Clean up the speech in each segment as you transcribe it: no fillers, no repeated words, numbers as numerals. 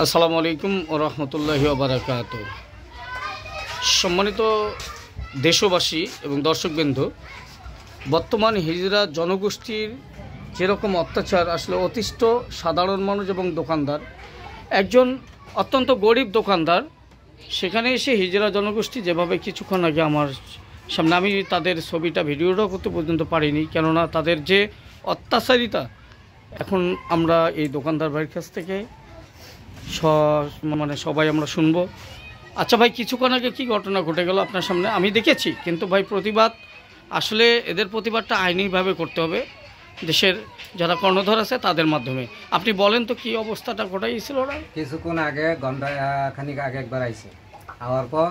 আসসালামু আলাইকুম ওয়া রাহমাতুল্লাহি ওয়া বারাকাতুহু। সম্মানিত দেশবাসী এবং দর্শকবৃন্দ, বর্তমান হিজড়া জনগোষ্ঠীর যেরকম অত্যাচার, আসলে অতিষ্ঠ সাধারণ মানুষ এবং দোকানদার, একজন অত্যন্ত গরিব দোকানদার সেখানে এসে হিজড়া জনগোষ্ঠী যেভাবে কিছুক্ষণ আগে আমার সামনে, আমি তাদের ছবিটা ভিডিওটা করতে পর্যন্ত পারিনি, কেননা তাদের যে অত্যাচারিতা এখন আমরা এই দোকানদার ভাইয়ের কাছ থেকে সবাই আমরা শুনবো। আচ্ছা ভাই, কিছুক্ষণ আগে কী ঘটনা ঘটে গেল আপনার সামনে? আমি দেখেছি, কিন্তু ভাই প্রতিবাদ আসলে এদের প্রতিবাদটা আইনিভাবে করতে হবে, দেশের যারা কর্ণধর আছে তাদের মাধ্যমে। আপনি বলেন তো কি অবস্থাটা ঘটাইছিল ওরা? কিছুক্ষণ আগে ঘন্টা খানিক আগে একবার আইছে, আওয়ার পর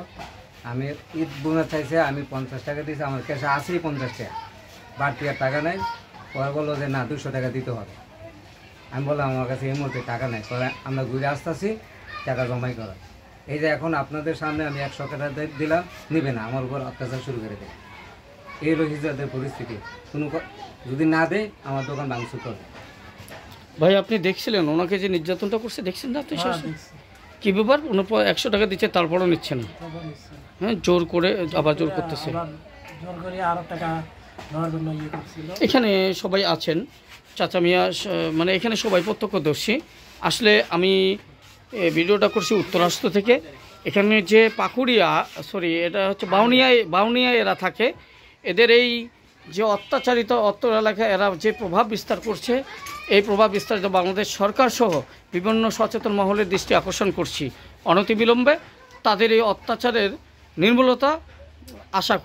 আমি ঈদ বোনাস চাইছে, আমি 50 টাকা দিয়েছি, আমার কাছে আসেই 50 টাকা, বাড়তি আর টাকা নাই। পরে বললো যে না 200 টাকা দিতে হবে। আমি বললাম আমার কাছে এই মুহূর্তে টাকা নাই, পরে আমরা ঘুরে আসতেছি টাকা জমাই করা। এই যে এখন আপনাদের সামনে আমি 100 টাকা দিলাম, নিবে না, আমার উপর অত্যাচার শুরু করে দেয়। এই রোহিঙ্গাদের পরিস্থিতি, কোনো যদি না দেয় আমার দোকান ভাঙচুর করবে। ভাই আপনি দেখছিলেন ওনাকে যে নির্যাতনটা করছে, দেখছেন না আপনি? কী ব্যাপার? 100 টাকা দিচ্ছে তারপরও নিচ্ছে না, হ্যাঁ, জোর করে আবার জোর করতেছে। এখানে সবাই আছেন, চাচা মিয়া, মানে এখানে সবাই প্রত্যক্ষদর্শী। আসলে আমি ভিডিওটা করছি উত্তরাষ্ট্র থেকে। এখানে যে পাকুড়িয়া, এটা হচ্ছে বাউনিয়ায় এরা থাকে। এদের এই যে অত্যাচারিত অত্র এলাকায় এরা যে প্রভাব বিস্তার করছে, এই প্রভাব বিস্তারিত বাংলাদেশ সরকার সহ বিভিন্ন সচেতন মহলের দৃষ্টি আকর্ষণ করছি। অনতিবিলম্বে তাদের এই অত্যাচারের নির্মূলতা আশা